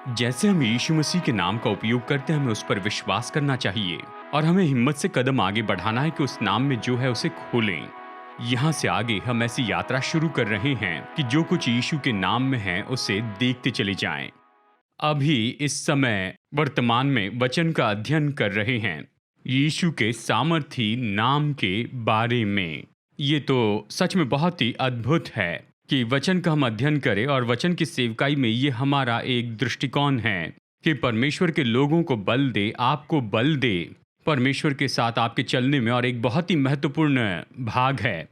जैसे हम यीशु मसीह के नाम का उपयोग करते हैं, हमें उस पर विश्वास करना चाहिए और हमें हिम्मत से कदम आगे बढ़ाना है कि उस नाम में जो है उसे खोलें। यहाँ से आगे हम ऐसी यात्रा शुरू कर रहे हैं कि जो कुछ यीशु के नाम में है उसे देखते चले जाएं। अभी इस समय वर्तमान में वचन का अध्ययन कर रहे हैं यीशु के सामर्थी नाम के बारे में। ये तो सच में बहुत ही अद्भुत है कि वचन का हम अध्ययन करें और वचन की सेवकाई में ये हमारा एक दृष्टिकोण है कि परमेश्वर के लोगों को बल दे, आपको बल दे परमेश्वर के साथ आपके चलने में। और एक बहुत ही महत्वपूर्ण भाग है,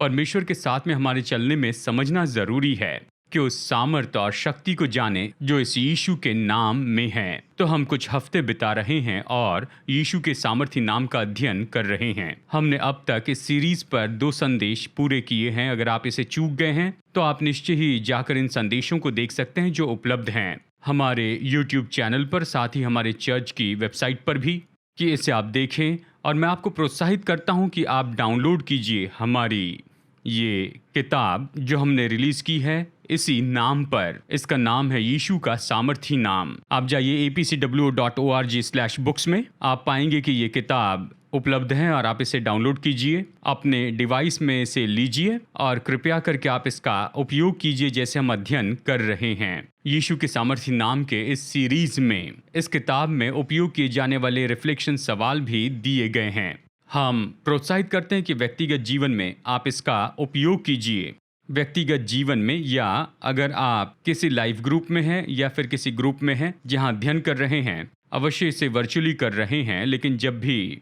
परमेश्वर के साथ में हमारे चलने में समझना जरूरी है कि उस सामर्थ और शक्ति को जाने जो इस यीशु के नाम में है। तो हम कुछ हफ्ते बिता रहे हैं और यीशु के सामर्थी नाम का अध्ययन कर रहे हैं। हमने अब तक इस सीरीज पर 2 संदेश पूरे किए हैं। अगर आप इसे चूक गए हैं तो आप निश्चय ही जाकर इन संदेशों को देख सकते हैं जो उपलब्ध हैं हमारे YouTube चैनल पर, साथ ही हमारे चर्च की वेबसाइट पर भी, कि इसे आप देखें। और मैं आपको प्रोत्साहित करता हूं कि आप डाउनलोड कीजिए हमारी ये किताब जो हमने रिलीज की है इसी नाम पर। इसका नाम है यीशु का सामर्थी नाम। आप जाइए apcwo.org/books में, आप पाएंगे कि ये किताब उपलब्ध है और आप इसे डाउनलोड कीजिए, अपने डिवाइस में इसे लीजिए और कृपया करके आप इसका उपयोग कीजिए जैसे हम अध्ययन कर रहे हैं। यीशु के सामर्थी नाम के इस सीरीज में, इस किताब में उपयोग किए जाने वाले रिफ्लेक्शन सवाल भी दिए गए हैं। हम प्रोत्साहित करते हैं कि व्यक्तिगत जीवन में आप इसका उपयोग कीजिए। व्यक्तिगत जीवन में, या अगर आप किसी लाइफ ग्रुप में हैं या फिर किसी ग्रुप में हैं जहां अध्ययन कर रहे हैं, अवश्य इसे वर्चुअली कर रहे हैं, लेकिन जब भी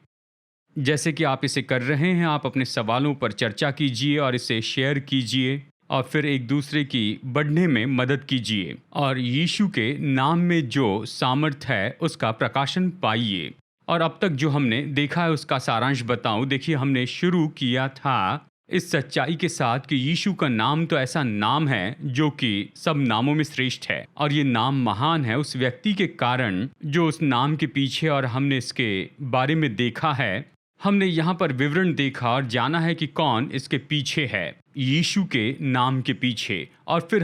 जैसे कि आप इसे कर रहे हैं, आप अपने सवालों पर चर्चा कीजिए और इसे शेयर कीजिए और फिर एक दूसरे की बढ़ने में मदद कीजिए और यीशु के नाम में जो सामर्थ है उसका प्रकाशन पाइए। और अब तक जो हमने देखा है उसका सारांश बताऊं। देखिए, हमने शुरू किया था इस सच्चाई के साथ कि यीशु का नाम तो ऐसा नाम है जो कि सब नामों में श्रेष्ठ है और ये नाम महान है उस व्यक्ति के कारण जो उस नाम के पीछे, और हमने इसके बारे में देखा है। हमने यहाँ पर विवरण देखा और जाना है कि कौन इसके पीछे है, यीशु के नाम के पीछे। और फिर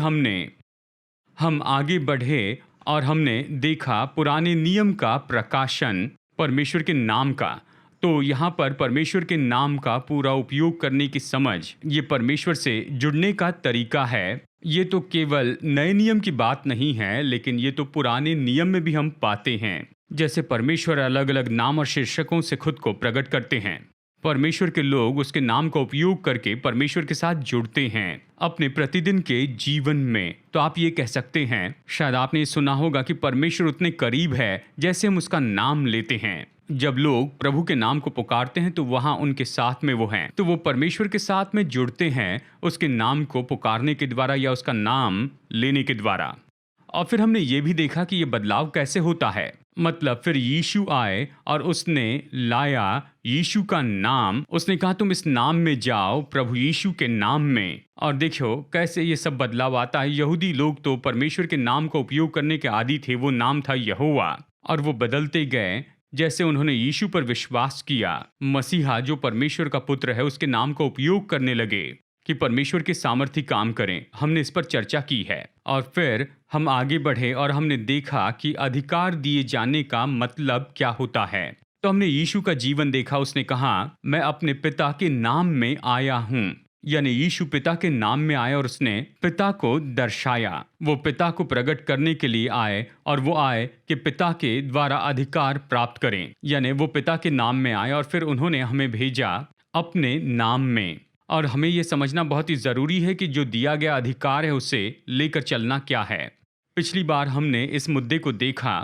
हम आगे बढ़े और हमने देखा पुराने नियम का प्रकाशन परमेश्वर के नाम का। तो यहाँ पर परमेश्वर के नाम का पूरा उपयोग करने की समझ, ये परमेश्वर से जुड़ने का तरीका है। ये तो केवल नए नियम की बात नहीं है, लेकिन ये तो पुराने नियम में भी हम पाते हैं। जैसे परमेश्वर अलग अलग नाम और शीर्षकों से खुद को प्रकट करते हैं, परमेश्वर के लोग उसके नाम का उपयोग करके परमेश्वर के साथ जुड़ते हैं अपने प्रतिदिन के जीवन में। तो आप ये कह सकते हैं, शायद आपने सुना होगा कि परमेश्वर उतने करीब है जैसे हम उसका नाम लेते हैं। जब लोग प्रभु के नाम को पुकारते हैं तो वहाँ उनके साथ में वो हैं, तो वो परमेश्वर के साथ में जुड़ते हैं उसके नाम को पुकारने के द्वारा या उसका नाम लेने के द्वारा। और फिर हमने ये भी देखा कि ये बदलाव कैसे होता है। मतलब फिर यीशु आए और उसने लाया यीशु का नाम। उसने कहा तुम इस नाम में जाओ, प्रभु यीशु के नाम में। और देखो कैसे ये सब बदलाव आता है। यहूदी लोग तो परमेश्वर के नाम का उपयोग करने के आदी थे, वो नाम था यहोवा, और वो बदलते गए जैसे उन्होंने यीशु पर विश्वास किया। मसीहा जो परमेश्वर का पुत्र है उसके नाम का उपयोग करने लगे कि परमेश्वर के सामर्थी काम करें। हमने इस पर चर्चा की है और फिर हम आगे बढ़े और हमने देखा कि अधिकार दिए जाने का मतलब क्या होता है। तो हमने यीशु का जीवन देखा। उसने कहा मैं अपने पिता के नाम में आया हूँ, यानी यीशु पिता के नाम में आए और उसने पिता को दर्शाया। वो पिता को प्रकट करने के लिए आए और वो आए कि पिता के द्वारा अधिकार प्राप्त करें, यानी वो पिता के नाम में आए और फिर उन्होंने हमें भेजा अपने नाम में। और हमें ये समझना बहुत ही ज़रूरी है कि जो दिया गया अधिकार है उसे लेकर चलना क्या है। पिछली बार हमने इस मुद्दे को देखा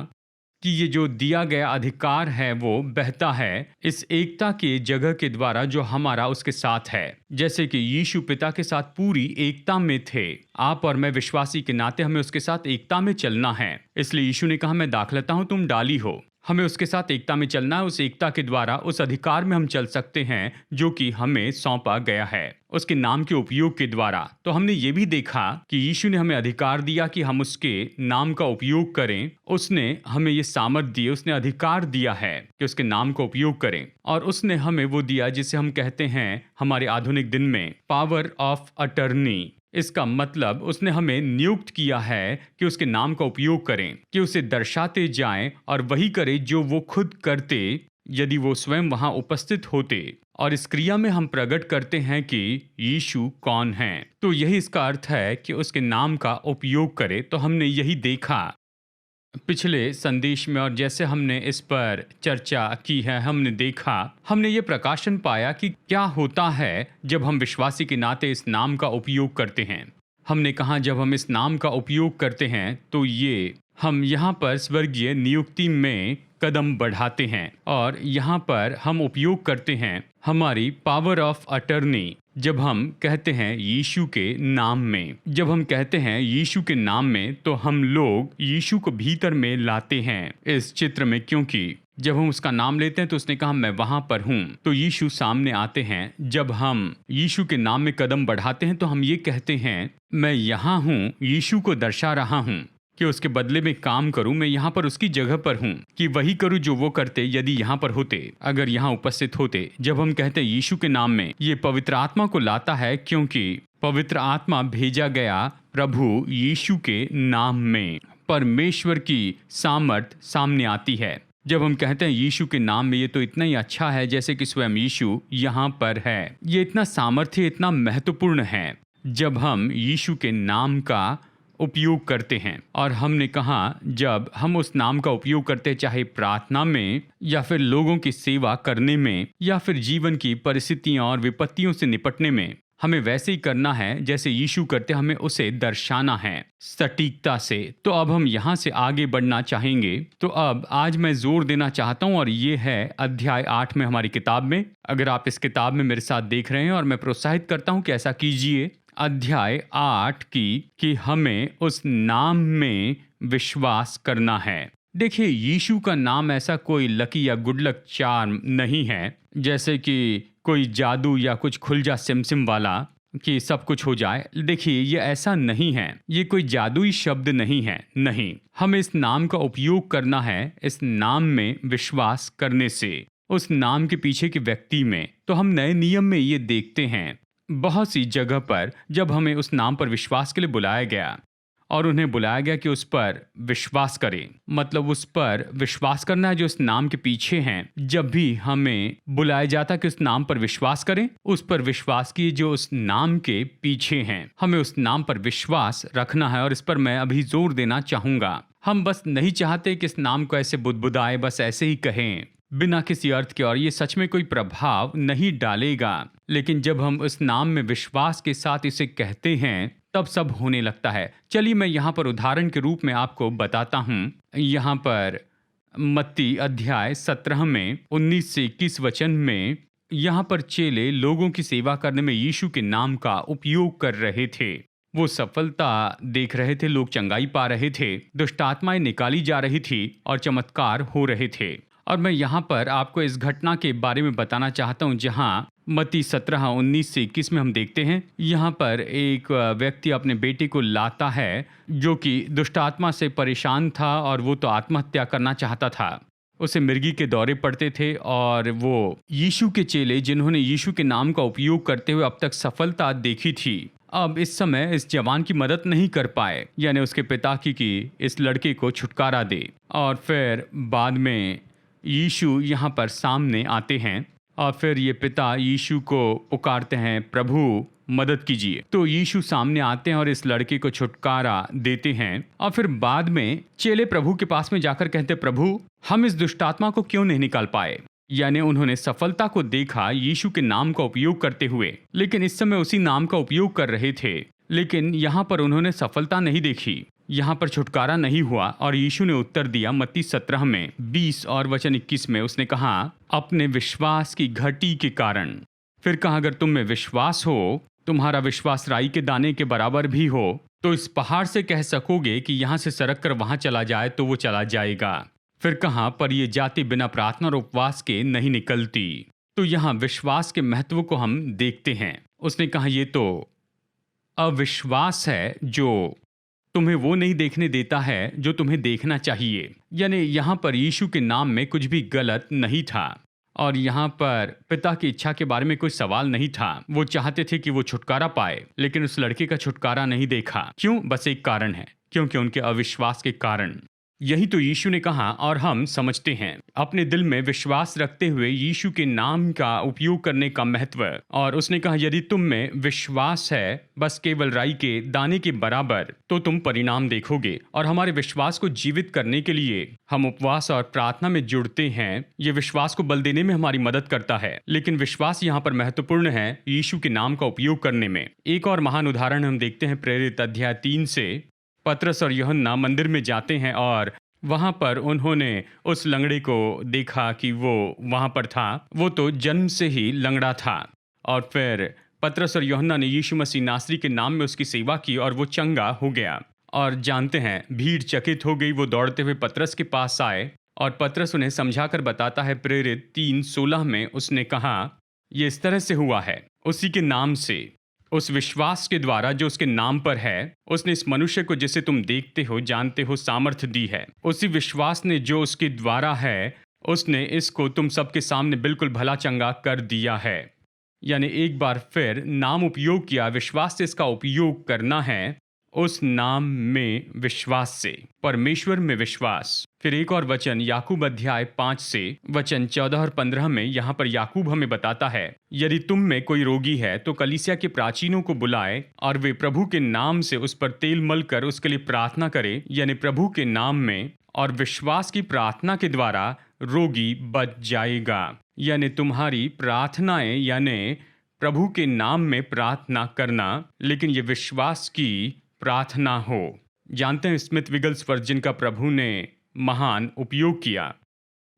कि ये जो दिया गया अधिकार है वो बहता है इस एकता के जगह के द्वारा जो हमारा उसके साथ है। जैसे कि यीशु पिता के साथ पूरी एकता में थे, आप और मैं विश्वासी के नाते हमें उसके साथ एकता में चलना है। इसलिए यीशु ने कहा मैं दाखलता हूँ, तुम डाली हो। हमें उसके साथ एकता में चलना है। उस एकता के द्वारा उस अधिकार में हम चल सकते हैं जो कि हमें सौंपा गया है उसके नाम के उपयोग के द्वारा। तो हमने ये भी देखा कि यीशु ने हमें अधिकार दिया कि हम उसके नाम का उपयोग करें। उसने हमें ये सामर्थ दी, उसने अधिकार दिया है कि उसके नाम का उपयोग करें। और उसने हमें वो दिया जिसे हम कहते हैं हमारे आधुनिक दिन में पावर ऑफ अटर्नी। इसका मतलब उसने हमें नियुक्त किया है कि उसके नाम का उपयोग करें, कि उसे दर्शाते जाएं और वही करें जो वो खुद करते यदि वो स्वयं वहां उपस्थित होते। और इस क्रिया में हम प्रकट करते हैं कि यीशु कौन है। तो यही इसका अर्थ है कि उसके नाम का उपयोग करे। तो हमने यही देखा पिछले संदेश में, और जैसे हमने इस पर चर्चा की है, हमने देखा, हमने ये प्रकाशन पाया कि क्या होता है जब हम विश्वासी के नाते इस नाम का उपयोग करते हैं। हमने कहा जब हम इस नाम का उपयोग करते हैं तो ये हम यहाँ पर स्वर्गीय नियुक्ति में कदम बढ़ाते हैं, और यहाँ पर हम उपयोग करते हैं हमारी पावर ऑफ अटर्नी। जब हम कहते हैं यीशु के नाम में, जब हम कहते हैं यीशु के नाम में, तो हम लोग यीशु को भीतर में लाते हैं इस चित्र में, क्योंकि जब हम उसका नाम लेते हैं तो उसने कहा मैं वहां पर हूं, तो यीशु सामने आते हैं। जब हम यीशु के नाम में कदम बढ़ाते हैं तो हम ये कहते हैं मैं यहाँ हूँ, यीशु को दर्शा रहा हूँ कि उसके बदले में काम करूं, मैं यहाँ पर उसकी जगह पर हूँ, कि वही करूं जो वो करते यदि यहाँ पर होते, अगर यहाँ उपस्थित होते। जब हम कहते हैं यीशु के नाम में, ये पवित्र आत्मा को लाता है, क्योंकि पवित्र आत्मा भेजा गया प्रभु यीशु के नाम में परमेश्वर की सामर्थ सामने आती है। जब हम कहते हैं यीशु के नाम में, ये तो इतना ही अच्छा है जैसे कि स्वयं यीशु यहाँ पर है। ये इतना सामर्थ्य, इतना महत्वपूर्ण है जब हम यीशु के नाम का उपयोग करते हैं। और हमने कहा जब हम उस नाम का उपयोग करते हैं, चाहे प्रार्थना में या फिर लोगों की सेवा करने में या फिर जीवन की परिस्थितियों और विपत्तियों से निपटने में, हमें वैसे ही करना है जैसे यीशु करते, हमें उसे दर्शाना है सटीकता से। तो अब हम यहाँ से आगे बढ़ना चाहेंगे। तो अब आज मैं जोर देना चाहता हूँ, और ये है अध्याय 8 में हमारी किताब में। अगर आप इस किताब में मेरे साथ देख रहे हैं, और मैं प्रोत्साहित करता हूँ कि ऐसा कीजिए, अध्याय 8 की कि हमें उस नाम में विश्वास करना है। देखिए, यीशु का नाम ऐसा कोई लकी या गुड लक चार्म नहीं है, जैसे कि कोई जादू या कुछ खुल जा सिमसिम वाला कि सब कुछ हो जाए। देखिए, ये ऐसा नहीं है, ये कोई जादुई शब्द नहीं है। नहीं, हमें इस नाम का उपयोग करना है इस नाम में विश्वास करने से, उस नाम के पीछे के व्यक्ति में। तो हम नए नियम में ये देखते हैं बहुत सी जगह पर जब हमें उस नाम पर विश्वास के लिए बुलाया गया, और उन्हें बुलाया गया कि उस पर विश्वास करें, मतलब उस पर विश्वास करना है जो उस नाम के पीछे हैं। जब भी हमें बुलाया जाता कि उस नाम पर विश्वास करें, उस पर विश्वास कीजिए जो उस नाम के पीछे हैं। हमें उस नाम पर विश्वास रखना है, और इस पर मैं अभी जोर देना चाहूंगा। हम बस नहीं चाहते कि इस नाम को ऐसे बुदबुदाए, बस ऐसे ही कहें बिना किसी अर्थ के, और ये सच में कोई प्रभाव नहीं डालेगा। लेकिन जब हम उस नाम में विश्वास के साथ इसे कहते हैं, तब सब होने लगता है। चलिए मैं यहाँ पर उदाहरण के रूप में आपको बताता हूँ। यहाँ पर मत्ती अध्याय 17 में 19 से 21 वचन में, यहाँ पर चेले लोगों की सेवा करने में यीशु के नाम का उपयोग कर रहे थे। वो सफलता देख रहे थे, लोग चंगाई पा रहे थे, दुष्ट आत्माएं निकाली जा रही थी और चमत्कार हो रहे थे। और मैं यहाँ पर आपको इस घटना के बारे में बताना चाहता हूँ, जहाँ मत्ती 17 19 से 21 में हम देखते हैं, यहाँ पर एक व्यक्ति अपने बेटे को लाता है जो कि दुष्ट आत्मा से परेशान था, और वो तो आत्महत्या करना चाहता था। उसे मिर्गी के दौरे पड़ते थे, और वो यीशु के चेले जिन्होंने यीशु के नाम का उपयोग करते हुए अब तक सफलता देखी थी, अब इस समय इस जवान की मदद नहीं कर पाए, यानी उसके पिता की इस लड़के को छुटकारा दे। और फिर बाद में यीशु यहाँ पर सामने आते हैं, और फिर ये पिता यीशु को पुकारते हैं, प्रभु मदद कीजिए। तो यीशु सामने आते हैं और इस लड़के को छुटकारा देते हैं। और फिर बाद में चेले प्रभु के पास में जाकर कहते, प्रभु हम इस दुष्ट आत्मा को क्यों नहीं निकाल पाए। यानी उन्होंने सफलता को देखा यीशु के नाम का उपयोग करते हुए, लेकिन इस समय उसी नाम का उपयोग कर रहे थे, लेकिन यहाँ पर उन्होंने सफलता नहीं देखी, यहाँ पर छुटकारा नहीं हुआ। और यीशु ने उत्तर दिया मत्ती 17 में 20 और वचन 21 में, उसने कहा अपने विश्वास की घटी के कारण। फिर कहा अगर तुम में विश्वास हो, तुम्हारा विश्वास राई के दाने के बराबर भी हो, तो इस पहाड़ से कह सकोगे कि यहाँ से सरक कर वहां चला जाए तो वो चला जाएगा। फिर कहा पर ये जाति बिना प्रार्थना और उपवास के नहीं निकलती। तो यहाँ विश्वास के महत्व को हम देखते हैं। उसने कहा ये तो अविश्वास है जो तुम्हें वो नहीं देखने देता है जो तुम्हें देखना चाहिए। यानी यहाँ पर यीशु के नाम में कुछ भी गलत नहीं था। और यहाँ पर पिता की इच्छा के बारे में कोई सवाल नहीं था। वो चाहते थे कि वो छुटकारा पाए, लेकिन उस लड़के का छुटकारा नहीं देखा। क्यों? बस एक कारण है, क्योंकि उनके अविश्वास के कारण। यही तो यीशु ने कहा और हम समझते हैं। अपने दिल में विश्वास रखते हुए यीशु के नाम का उपयोग करने का महत्व। और उसने कहा, यदि तुम में विश्वास है बस केवल राई के दाने के बराबर, तो तुम परिणाम देखोगे। और हमारे विश्वास को जीवित करने के लिए हम उपवास और प्रार्थना में जुड़ते हैं। ये विश्वास को बल देने में हमारी मदद करता है। लेकिन विश्वास यहाँ पर महत्वपूर्ण है यीशु के नाम का उपयोग करने में। एक और महान उदाहरण हम देखते हैं प्रेरित अध्याय 3 से। पतरस और यूहन्ना मंदिर में जाते हैं और वहां पर उन्होंने उस लंगड़े को देखा कि वो वहां पर था। वो तो जन्म से ही लंगड़ा था। और फिर पतरस और यूहन्ना ने यीशु मसीह नासरी के नाम में उसकी सेवा की और वो चंगा हो गया। और जानते हैं, भीड़ चकित हो गई। वो दौड़ते हुए पतरस के पास आए और पतरस उन्हें समझाकर बताता है। प्रेरित 3:16 में उसने कहा, ये इस तरह से हुआ है, उसी के नाम से, उस विश्वास के द्वारा जो उसके नाम पर है, उसने इस मनुष्य को जिसे तुम देखते हो जानते हो सामर्थ्य दी है। उसी विश्वास ने जो उसके द्वारा है, उसने इसको तुम सबके सामने बिल्कुल भला चंगा कर दिया है। यानी एक बार फिर नाम उपयोग किया, विश्वास से इसका उपयोग करना है। उस नाम में विश्वास से, परमेश्वर में विश्वास। फिर एक और वचन याकूब अध्याय 5 से वचन 14 और 15 में यहाँ पर याकूब हमें बताता है, यदि तुम में कोई रोगी है तो कलीसिया के प्राचीनों को बुलाए और वे प्रभु के नाम से उस पर तेल मल कर उसके लिए प्रार्थना करे। यानी प्रभु के नाम में और विश्वास की प्रार्थना के द्वारा रोगी बच जाएगा। यानी तुम्हारी प्रार्थनाएं, यानी प्रभु के नाम में प्रार्थना करना, लेकिन ये विश्वास की प्रार्थना हो। जानते हैं स्मिथ विगल्सवर्थ, जिनका प्रभु ने महान उपयोग किया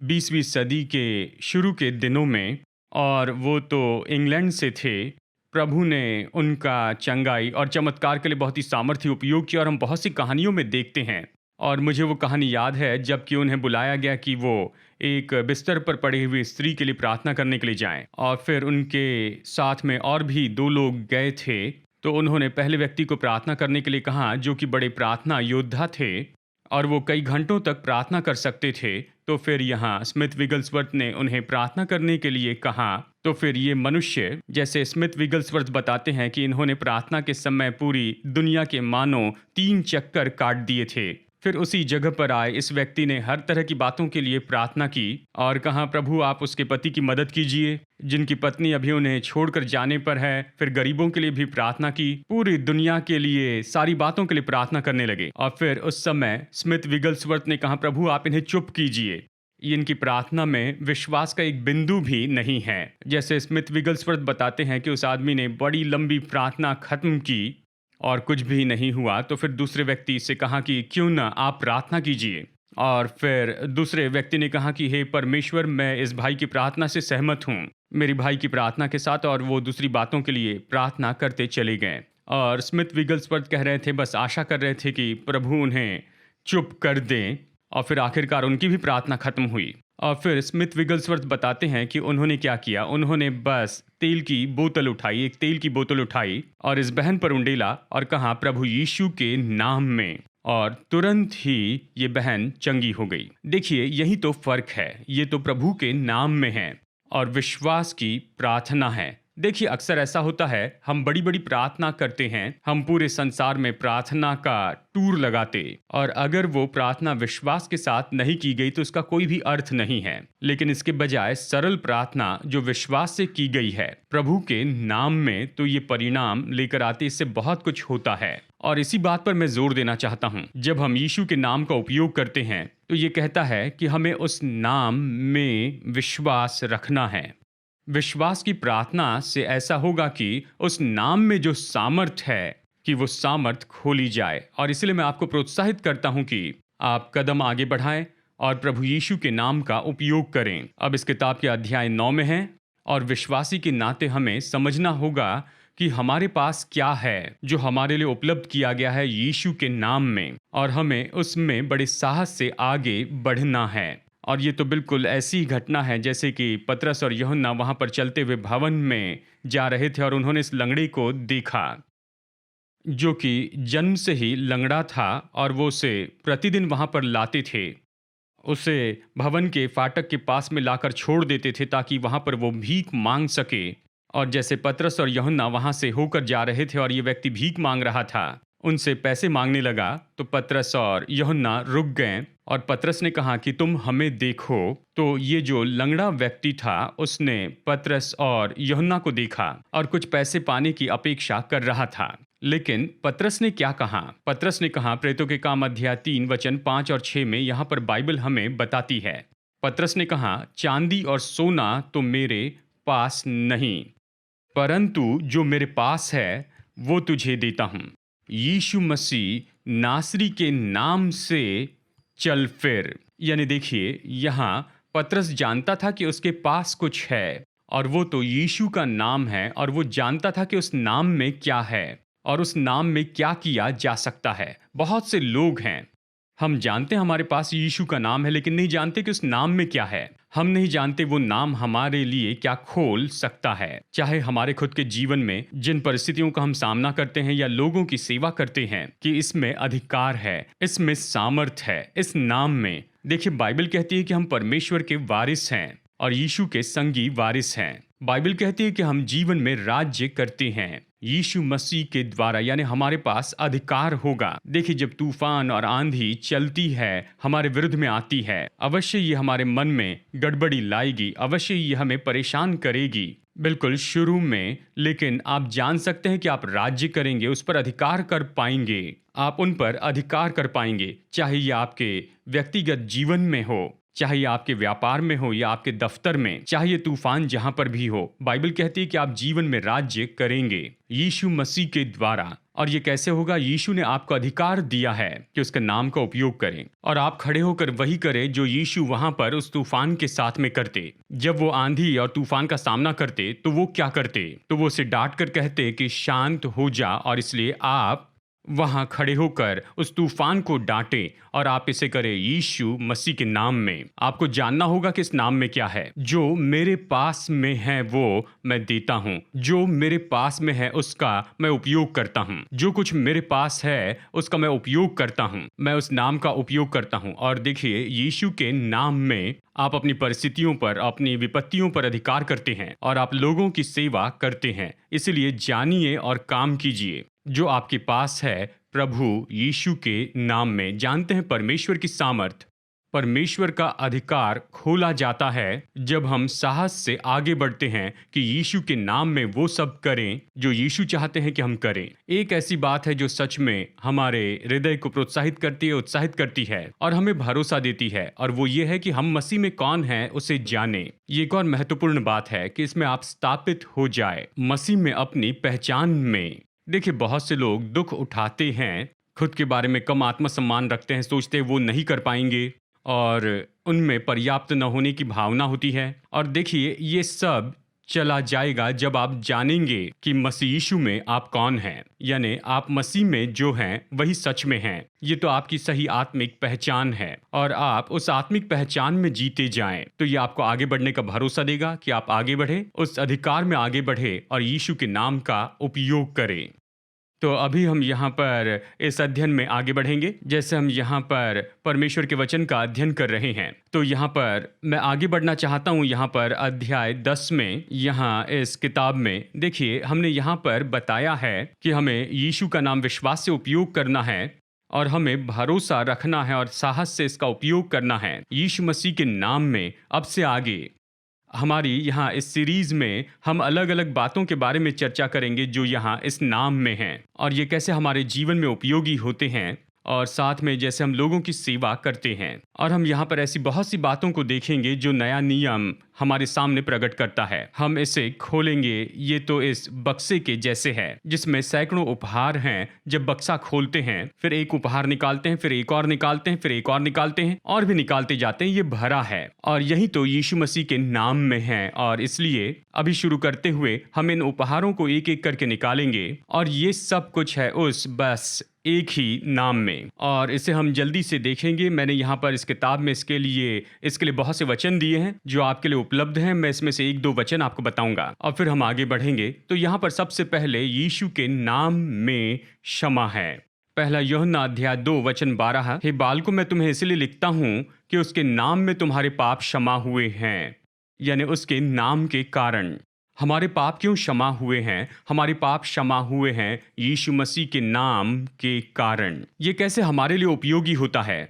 20वीं सदी के शुरू के दिनों में, और वो तो इंग्लैंड से थे। प्रभु ने उनका चंगाई और चमत्कार के लिए बहुत ही सामर्थ्य उपयोग किया और हम बहुत सी कहानियों में देखते हैं। और मुझे वो कहानी याद है जबकि उन्हें बुलाया गया कि वो एक बिस्तर पर पड़ी हुई स्त्री के लिए प्रार्थना करने के लिए जाएं, और फिर उनके साथ में और भी 2 लोग गए थे। तो उन्होंने पहले व्यक्ति को प्रार्थना करने के लिए कहा, जो कि बड़े प्रार्थना योद्धा थे और वो कई घंटों तक प्रार्थना कर सकते थे। तो फिर यहाँ स्मिथ विगल्सवर्थ ने उन्हें प्रार्थना करने के लिए कहा। तो फिर ये मनुष्य, जैसे स्मिथ विगल्सवर्थ बताते हैं कि इन्होंने प्रार्थना के समय पूरी दुनिया के मानो 3 चक्कर काट दिए थे। फिर उसी जगह पर आए इस व्यक्ति ने हर तरह की बातों के लिए प्रार्थना की और कहा, प्रभु आप उसके पति की मदद कीजिए, जिनकी पत्नी अभी उन्हें छोड़कर जाने पर है। फिर गरीबों के लिए भी प्रार्थना की, पूरी दुनिया के लिए, सारी बातों के लिए प्रार्थना करने लगे। और फिर उस समय स्मिथ विगल्सवर्थ ने कहा, प्रभु आप इन्हें चुप कीजिए, इनकी प्रार्थना में विश्वास का एक बिंदु भी नहीं है। जैसे स्मिथ विगल्सवर्थ बताते हैं कि उस आदमी ने बड़ी लंबी प्रार्थना खत्म की और कुछ भी नहीं हुआ। तो फिर दूसरे व्यक्ति से कहा कि क्यों ना आप प्रार्थना कीजिए। और फिर दूसरे व्यक्ति ने कहा कि हे परमेश्वर, मैं इस भाई की प्रार्थना से सहमत हूँ, मेरी भाई की प्रार्थना के साथ। और वो दूसरी बातों के लिए प्रार्थना करते चले गए। और स्मिथ विगल्सवर्थ कह रहे थे, बस आशा कर रहे थे कि प्रभु उन्हें चुप कर दें। और फिर आखिरकार उनकी भी प्रार्थना खत्म हुई। और फिर स्मिथ विगल्सवर्थ बताते हैं कि उन्होंने क्या किया। उन्होंने बस तेल की बोतल उठाई, एक तेल की बोतल उठाई और इस बहन पर उंडेला और कहा, प्रभु यीशु के नाम में, और तुरंत ही ये बहन चंगी हो गई। देखिए, यही तो फर्क है। ये तो प्रभु के नाम में है और विश्वास की प्रार्थना है। देखिए, अक्सर ऐसा होता है, हम बड़ी बड़ी प्रार्थना करते हैं, हम पूरे संसार में प्रार्थना का टूर लगाते, और अगर वो प्रार्थना विश्वास के साथ नहीं की गई तो उसका कोई भी अर्थ नहीं है। लेकिन इसके बजाय सरल प्रार्थना जो विश्वास से की गई है प्रभु के नाम में, तो ये परिणाम लेकर आते, इससे बहुत कुछ होता है। और इसी बात पर मैं जोर देना चाहता हूँ, जब हम यीशु के नाम का उपयोग करते हैं तो ये कहता है कि हमें उस नाम में विश्वास रखना है। विश्वास की प्रार्थना से ऐसा होगा कि उस नाम में जो सामर्थ है कि वो सामर्थ खोली जाए। और इसलिए मैं आपको प्रोत्साहित करता हूं कि आप कदम आगे बढ़ाएं और प्रभु यीशु के नाम का उपयोग करें। अब इस किताब के अध्याय 9 में है और विश्वासी के नाते हमें समझना होगा कि हमारे पास क्या है जो हमारे लिए उपलब्ध किया गया है यीशु के नाम में, और हमें उसमें बड़े साहस से आगे बढ़ना है। और ये तो बिल्कुल ऐसी घटना है जैसे कि पतरस और यूहन्ना वहां पर चलते हुए भवन में जा रहे थे और उन्होंने इस लंगड़े को देखा जो कि जन्म से ही लंगड़ा था और वो उसे प्रतिदिन वहां पर लाते थे। उसे भवन के फाटक के पास में लाकर छोड़ देते थे ताकि वहां पर वो भीख मांग सके। और जैसे पतरस और यूहन्ना वहां से होकर जा रहे थे और ये व्यक्ति भीख मांग रहा था, उनसे पैसे मांगने लगा, तो पतरस और यूहन्ना रुक गए और पतरस ने कहा कि तुम हमें देखो। तो ये जो लंगड़ा व्यक्ति था उसने पतरस और यूहन्ना को देखा और कुछ पैसे पाने की अपेक्षा कर रहा था। लेकिन पतरस ने क्या कहा? पतरस ने कहा, प्रेरितों के काम अध्याय 3 वचन 5 और 6 में यहाँ पर बाइबल हमें बताती है। पतरस ने कहा, चांदी और सोना तो मेरे पास नहीं, परंतु जो मेरे पास है वो तुझे देता हूं। यीशु मसीह नासरी के नाम से चल फिर। यानी देखिए, यहाँ पतरस जानता था कि उसके पास कुछ है और वो तो यीशु का नाम है, और वो जानता था कि उस नाम में क्या है और उस नाम में क्या किया जा सकता है। बहुत से लोग हैं, हम जानते हैं हमारे पास यीशु का नाम है, लेकिन नहीं जानते कि उस नाम में क्या है। हम नहीं जानते वो नाम हमारे लिए क्या खोल सकता है। चाहे हमारे खुद के जीवन में जिन परिस्थितियों का हम सामना करते हैं या लोगों की सेवा करते हैं, कि इसमें अधिकार है, इसमें सामर्थ है, इस नाम में। देखिए, बाइबल कहती है कि हम परमेश्वर के वारिस हैं और यीशु के संगी वारिस हैं। बाइबल कहती है कि हम जीवन में राज्य करते हैं यीशु मसीह के द्वारा, यानी हमारे पास अधिकार होगा। देखिए, जब तूफान और आंधी चलती है, हमारे विरुद्ध में आती है, अवश्य ये हमारे मन में गड़बड़ी लाएगी, अवश्य ये हमें परेशान करेगी, बिल्कुल शुरू में। लेकिन आप जान सकते हैं कि आप राज्य करेंगे, उस पर अधिकार कर पाएंगे, आप उन पर अधिकार कर पाएंगे। चाहे ये आपके व्यक्तिगत जीवन में हो, चाहे आपके व्यापार में हो या आपके दफ्तर में, चाहे तूफान जहां पर भी हो, बाइबल कहती है कि आप जीवन में राज्य करेंगे यीशु मसीह के द्वारा। और ये कैसे होगा? यीशु ने आपको अधिकार दिया है कि उसके नाम का उपयोग करें, और आप खड़े होकर वही करें जो यीशु वहां पर उस तूफान के साथ में करते। जब वो आंधी और तूफान का सामना करते तो वो क्या करते? तो वो उसे डांट कर कहते कि शांत हो जा, और इसलिए आप वहां खड़े होकर उस तूफान को डांटे, और आप इसे करें यीशु मसीह के नाम में। आपको जानना होगा कि इस नाम में क्या है। जो मेरे पास में है वो मैं देता हूं, जो मेरे पास में है उसका मैं उपयोग करता हूं, जो कुछ मेरे पास है उसका मैं उपयोग करता हूं, मैं उस नाम का उपयोग करता हूं। और देखिए, यीशु के नाम में आप अपनी परिस्थितियों पर, अपनी विपत्तियों पर अधिकार करते हैं और आप लोगों की सेवा करते हैं। इसलिए जानिए और काम कीजिए जो आपके पास है प्रभु यीशु के नाम में। जानते हैं, परमेश्वर की सामर्थ, परमेश्वर का अधिकार खोला जाता है जब हम साहस से आगे बढ़ते हैं कि यीशु के नाम में वो सब करें जो यीशु चाहते हैं कि हम करें। एक ऐसी बात है जो सच में हमारे हृदय को प्रोत्साहित करती है, उत्साहित करती है और हमें भरोसा देती है, और वो ये है कि हम मसीह में कौन है उसे जाने। ये एक और महत्वपूर्ण बात है कि इसमें आप स्थापित हो जाए मसीह में, अपनी पहचान में। देखिए, बहुत से लोग दुख उठाते हैं, खुद के बारे में कम आत्मसम्मान रखते हैं, सोचते हैं वो नहीं कर पाएंगे, और उनमें पर्याप्त न होने की भावना होती है। और देखिए, ये सब चला जाएगा जब आप जानेंगे कि मसीह यीशु में आप कौन हैं, यानी आप मसीह में जो हैं वही सच में हैं। ये तो आपकी सही आत्मिक पहचान है, और आप उस आत्मिक पहचान में जीते जाएं तो ये आपको आगे बढ़ने का भरोसा देगा कि आप आगे बढ़े, उस अधिकार में आगे बढ़े और यीशु के नाम का उपयोग करें। तो अभी हम यहाँ पर इस अध्ययन में आगे बढ़ेंगे। जैसे हम यहाँ पर परमेश्वर के वचन का अध्ययन कर रहे हैं, तो यहाँ पर मैं आगे बढ़ना चाहता हूँ। यहाँ पर अध्याय 10 में, यहाँ इस किताब में देखिए, हमने यहाँ पर बताया है कि हमें यीशु का नाम विश्वास से उपयोग करना है और हमें भरोसा रखना है और साहस से इसका उपयोग करना है यीशु मसीह के नाम में। अब से आगे हमारी यहाँ इस सीरीज में हम अलग अलग बातों के बारे में चर्चा करेंगे जो यहाँ इस नाम में हैं, और ये कैसे हमारे जीवन में उपयोगी होते हैं, और साथ में जैसे हम लोगों की सेवा करते हैं। और हम यहाँ पर ऐसी बहुत सी बातों को देखेंगे जो नया नियम हमारे सामने प्रकट करता है। हम इसे खोलेंगे। ये तो इस बक्से के जैसे है जिसमें सैकड़ों उपहार हैं। जब बक्सा खोलते हैं, फिर एक उपहार निकालते हैं, फिर एक और निकालते हैं, फिर एक और निकालते हैं, और भी निकालते जाते हैं। ये भरा है, और यही तो यीशु मसीह के नाम में है। और इसलिए अभी शुरू करते हुए हम इन उपहारों को एक एक करके निकालेंगे, और ये सब कुछ है उस बस एक ही नाम में, और इसे हम जल्दी से देखेंगे। मैंने यहाँ पर इस किताब में इसके लिए बहुत से वचन दिए हैं जो आपके लिए उपलब्ध हैं। मैं इसमें से एक दो वचन आपको बताऊंगा और फिर हम आगे बढ़ेंगे। तो यहाँ पर सबसे पहले यीशु के नाम में क्षमा है। पहला यूहन्ना अध्याय 2 वचन 12। हे बालकों, मैं तुम्हें इसलिए लिखता हूँ कि उसके नाम में तुम्हारे पाप क्षमा हुए हैं। यानी उसके नाम के कारण हमारे पाप क्यों क्षमा हुए हैं? हमारे पाप क्षमा हुए हैं यीशु मसीह के नाम के कारण। ये कैसे हमारे लिए उपयोगी होता है?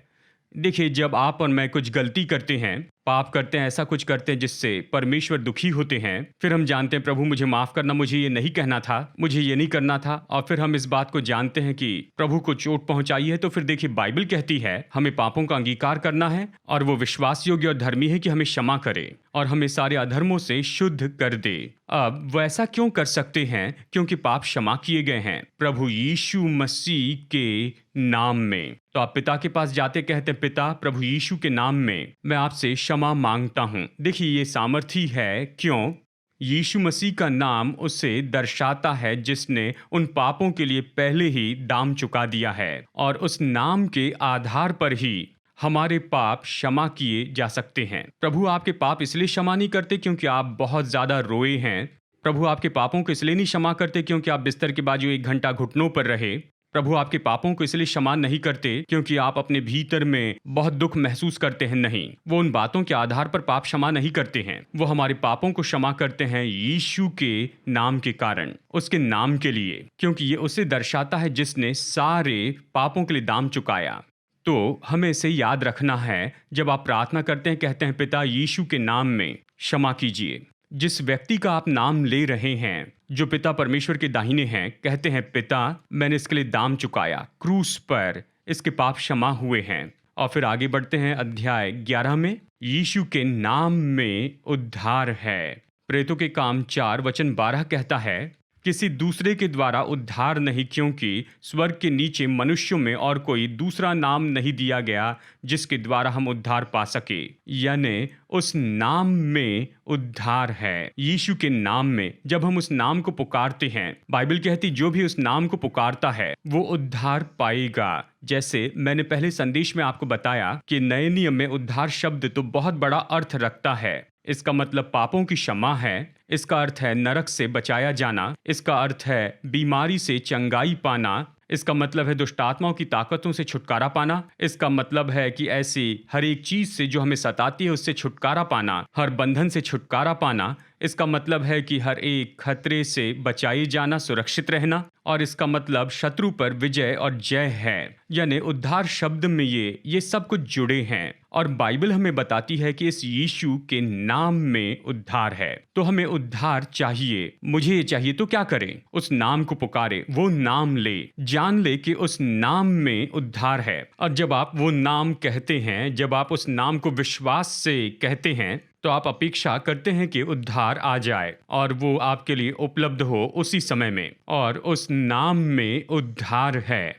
देखिए, जब आप और मैं कुछ गलती करते हैं, पाप करते हैं, ऐसा कुछ करते हैं जिससे परमेश्वर दुखी होते हैं, फिर हम जानते हैं प्रभु मुझे माफ करना, मुझे ये नहीं कहना था, मुझे ये नहीं करना था, और फिर हम इस बात को जानते हैं कि प्रभु को चोट पहुंचाई है। तो फिर देखिए, बाइबल कहती है हमें पापों का अंगीकार करना है और वो विश्वास योग्य और धर्मी है कि हमें क्षमा करे और हमें सारे अधर्मों से शुद्ध कर दे। अब वो ऐसा क्यों कर सकते हैं? क्योंकि पाप क्षमा किए गए हैं प्रभु यीशु मसीह के नाम में। तो आप पिता के पास जाते, कहते हैं पिता, प्रभु यीशु के नाम में मैं आपसे क्षमा मांगता हूं। देखिए, ये सामर्थी है। क्यों? यीशु मसीह का नाम उसे दर्शाता है जिसने उन पापों के लिए पहले ही दाम चुका दिया है, और उस नाम के आधार पर ही हमारे पाप क्षमा किए जा सकते हैं। प्रभु आपके पाप इसलिए क्षमा नहीं करते क्योंकि आप बहुत ज्यादा रोए हैं। प्रभु आपके पापों को इसलिए नहीं क्षमा करते क्योंकि आप बिस्तर के बाजू 1 घंटा घुटनों पर रहे। प्रभु आपके पापों को इसलिए क्षमा नहीं करते क्योंकि आप अपने भीतर में बहुत दुख महसूस करते हैं। नहीं, वो उन बातों के आधार पर पाप क्षमा नहीं करते हैं। वो हमारे पापों को क्षमा करते हैं यीशु के नाम के कारण, उसके नाम के लिए, क्योंकि ये उसे दर्शाता है जिसने सारे पापों के लिए दाम चुकाया। तो हमें इसे याद रखना है। जब आप प्रार्थना करते हैं, कहते हैं पिता यीशु के नाम में क्षमा कीजिए। जिस व्यक्ति का आप नाम ले रहे हैं, जो पिता परमेश्वर के दाहिने हैं, कहते हैं पिता, मैंने इसके लिए दाम चुकाया, क्रूस पर इसके पाप क्षमा हुए हैं। और फिर आगे बढ़ते हैं अध्याय 11 में, यीशु के नाम में उद्धार है। प्रेतों के काम 4 वचन 12 कहता है, किसी दूसरे के द्वारा उद्धार नहीं, क्योंकि स्वर्ग के नीचे मनुष्यों में और कोई दूसरा नाम नहीं दिया गया जिसके द्वारा हम उद्धार पा सके। यानी उस नाम में उद्धार है, यीशु के नाम में। जब हम उस नाम को पुकारते हैं, बाइबल कहती जो भी उस नाम को पुकारता है वो उद्धार पाएगा। जैसे मैंने पहले संदेश में आपको बताया कि नए नियम में उद्धार शब्द तो बहुत बड़ा अर्थ रखता है। इसका मतलब पापों की क्षमा है, इसका अर्थ है नरक से बचाया जाना, इसका अर्थ है बीमारी से चंगाई पाना, इसका मतलब है दुष्ट आत्माओं की ताकतों से छुटकारा पाना, इसका मतलब है कि ऐसी हर एक चीज से जो हमें सताती है उससे छुटकारा पाना, हर बंधन से छुटकारा पाना। इसका मतलब है कि हर एक खतरे से बचाए जाना, सुरक्षित रहना, और इसका मतलब शत्रु पर विजय और जय है। यानी उद्धार शब्द में ये सब कुछ जुड़े हैं, और बाइबल हमें बताती है कि इस यीशु के नाम में उद्धार है। तो हमें उद्धार चाहिए, मुझे ये चाहिए, तो क्या करें? उस नाम को पुकारे, वो नाम ले, जान ले कि उस नाम में उद्धार है। और जब आप वो नाम कहते हैं, जब आप उस नाम को विश्वास से कहते हैं, तो आप अपेक्षा करते हैं कि उद्धार आ जाए और वो आपके लिए उपलब्ध हो उसी समय में। और उस नाम में उद्धार है,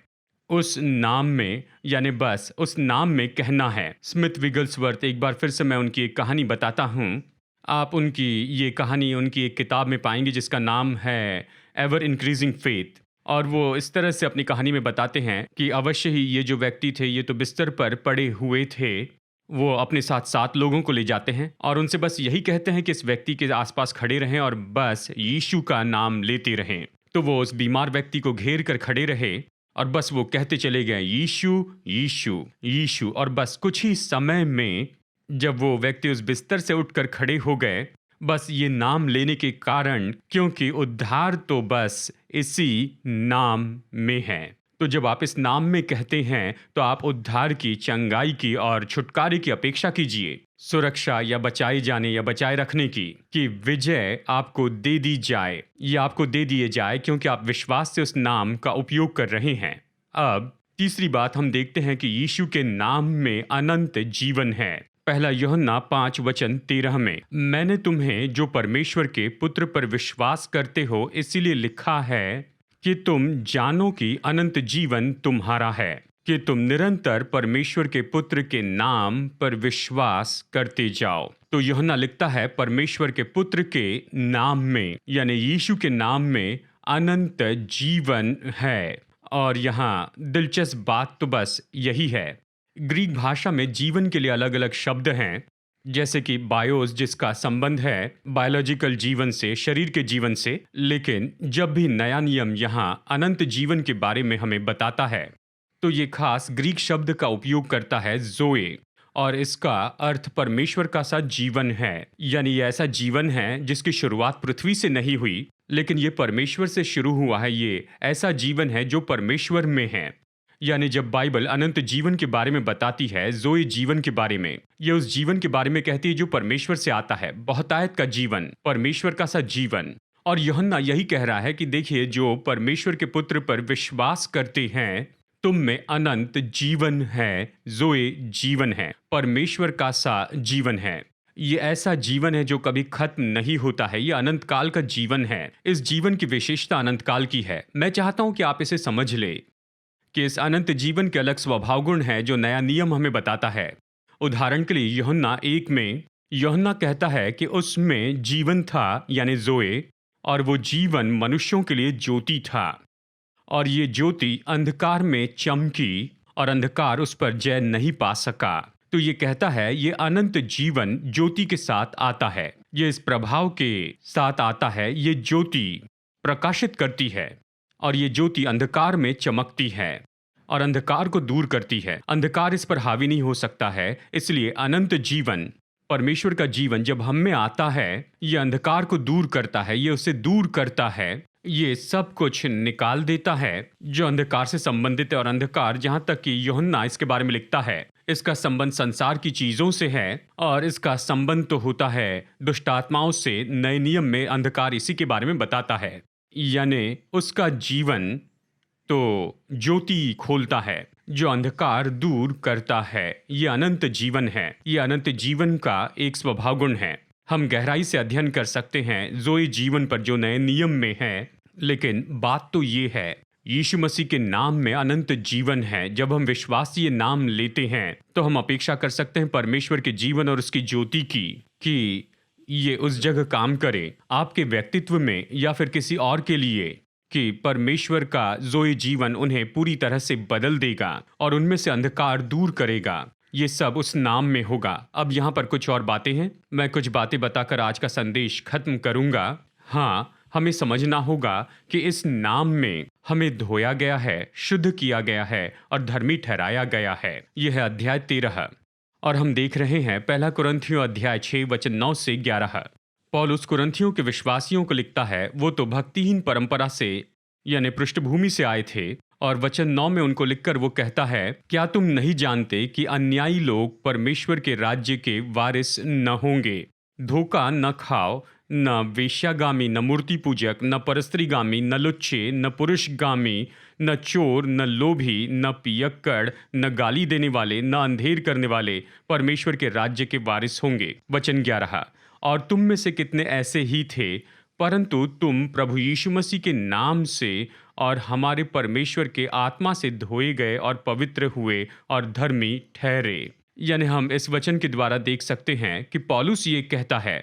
उस नाम में, यानी बस उस नाम में कहना है। स्मिथ विगल्सवर्थ, एक बार फिर से मैं उनकी एक कहानी बताता हूँ। आप उनकी ये कहानी उनकी एक किताब में पाएंगे जिसका नाम है एवर इंक्रीजिंग फेथ। और वो इस तरह से अपनी कहानी में बताते हैं कि अवश्य ही ये जो व्यक्ति थे, ये तो बिस्तर पर पड़े हुए थे। वो अपने साथ 7 लोगों को ले जाते हैं और उनसे बस यही कहते हैं कि इस व्यक्ति के आसपास खड़े रहें और बस यीशु का नाम लेते रहें। तो वो उस बीमार व्यक्ति को घेर कर खड़े रहे और बस वो कहते चले गए, यीशु यीशु यीशु। और बस कुछ ही समय में जब वो व्यक्ति उस बिस्तर से उठकर खड़े हो गए, बस ये नाम लेने के कारण, क्योंकि उद्धार तो बस इसी नाम में है। तो जब आप इस नाम में कहते हैं तो आप उद्धार की, चंगाई की और छुटकारे की अपेक्षा कीजिए, सुरक्षा या बचाए जाने या बचाए रखने की, कि विजय आपको दे दी जाए या आपको दे दिए जाए, क्योंकि आप विश्वास से उस नाम का उपयोग कर रहे हैं। अब तीसरी बात हम देखते हैं कि यीशु के नाम में अनंत जीवन है। पहला यूहन्ना 5 वचन 13 में, मैंने तुम्हें जो परमेश्वर के पुत्र पर विश्वास करते हो इसीलिए लिखा है कि तुम जानो कि अनंत जीवन तुम्हारा है, कि तुम निरंतर परमेश्वर के पुत्र के नाम पर विश्वास करते जाओ। तो यूहन्ना लिखता है परमेश्वर के पुत्र के नाम में, यानी यीशु के नाम में अनंत जीवन है। और यहाँ दिलचस्प बात तो बस यही है, ग्रीक भाषा में जीवन के लिए अलग अलग शब्द हैं। जैसे कि बायोस, जिसका संबंध है बायोलॉजिकल जीवन से, शरीर के जीवन से। लेकिन जब भी नया नियम यहाँ अनंत जीवन के बारे में हमें बताता है, तो ये खास ग्रीक शब्द का उपयोग करता है ज़ोए, और इसका अर्थ परमेश्वर का सा जीवन है। यानी ये ऐसा जीवन है जिसकी शुरुआत पृथ्वी से नहीं हुई, लेकिन ये परमेश्वर से शुरू हुआ है। ये ऐसा जीवन है जो परमेश्वर में है। यानी जब बाइबल अनंत जीवन के बारे में बताती है, ज़ोए जीवन के बारे में, ये उस जीवन के बारे में कहती है जो परमेश्वर से आता है, बहुतायत का जीवन, परमेश्वर का सा जीवन। और यूहन्ना यही कह रहा है कि देखिए, जो परमेश्वर के पुत्र पर विश्वास करते हैं, तुम में अनंत जीवन है। ज़ोए जीवन है, परमेश्वर का सा जीवन है। ये ऐसा जीवन है जो कभी खत्म नहीं होता है। ये अनंत काल का जीवन है। इस जीवन की विशेषता अनंत काल की है। मैं चाहता हूं कि आप इसे समझ ले कि इस अनंत जीवन के अलग स्वभाव गुण हैं जो नया नियम हमें बताता है। उदाहरण के लिए यूहन्ना 1 में यूहन्ना कहता है कि उसमें जीवन था, यानी ज़ोए, और वो जीवन मनुष्यों के लिए ज्योति था, और ये ज्योति अंधकार में चमकी और अंधकार उस पर जय नहीं पा सका। तो ये कहता है ये अनंत जीवन ज्योति के साथ आता है। ये इस प्रभाव के साथ आता है। ये ज्योति प्रकाशित करती है, और ये ज्योति अंधकार में चमकती है और अंधकार को दूर करती है। अंधकार इस पर हावी नहीं हो सकता है। इसलिए अनंत जीवन, परमेश्वर का जीवन जब हम में आता है, ये अंधकार को दूर करता है। ये उसे दूर करता है। ये सब कुछ निकाल देता है जो अंधकार से संबंधित है। और अंधकार, जहां तक कि यूहन्ना इसके बारे में लिखता है, इसका संबंध संसार की चीजों से है, और इसका संबंध तो होता है दुष्ट आत्माओं से। नए नियम में अंधकार इसी के बारे में बताता है। यानी उसका जीवन तो ज्योति खोलता है जो अंधकार दूर करता है। ये अनंत जीवन है। ये अनंत जीवन का एक स्वभाव गुण है। हम गहराई से अध्ययन कर सकते हैं ज़ोए जीवन पर जो नए नियम में है। लेकिन बात तो ये है, यीशु मसीह के नाम में अनंत जीवन है। जब हम विश्वास से ये नाम लेते हैं, तो हम अपेक्षा कर सकते हैं परमेश्वर के जीवन और उसकी ज्योति की, कि ये उस जगह काम करे आपके व्यक्तित्व में या फिर किसी और के लिए, कि परमेश्वर का ज़ोए जीवन उन्हें पूरी तरह से बदल देगा और उनमें से अंधकार दूर करेगा। ये सब उस नाम में होगा। अब यहाँ पर कुछ और बातें हैं। मैं कुछ बातें बताकर आज का संदेश खत्म करूँगा। हाँ, हमें समझना होगा कि इस नाम में हमें धोया गया है, शुद्ध किया गया है और धर्मी ठहराया गया है। यह है अध्याय 13, और हम देख रहे हैं 1 कुरिन्थियों अध्याय 6 वचन 9 से 11। पौलुस कुरिन्थियों के विश्वासियों को लिखता है, वो तो भक्तिहीन परंपरा से यानी पृष्ठभूमि से आए थे, और वचन 9 में उनको लिखकर वो कहता है, क्या तुम नहीं जानते कि अन्यायी लोग परमेश्वर के राज्य के वारिस न होंगे? धोखा न खाओ, न वेश्यागामी, न मूर्ति पूजक, न परस्त्रीगामी, न लुच्चे, न पुरुषगामी, न चोर, न लोभी, न पियक्कड़, न गाली देने वाले, न अंधेर करने वाले परमेश्वर के राज्य के वारिस होंगे। वचन 11, और तुम में से कितने ऐसे ही थे, परंतु तुम प्रभु यीशु मसीह के नाम से और हमारे परमेश्वर के आत्मा से धोए गए और पवित्र हुए और धर्मी ठहरे। यानी हम इस वचन के द्वारा देख सकते हैं कि पौलुस ये कहता है,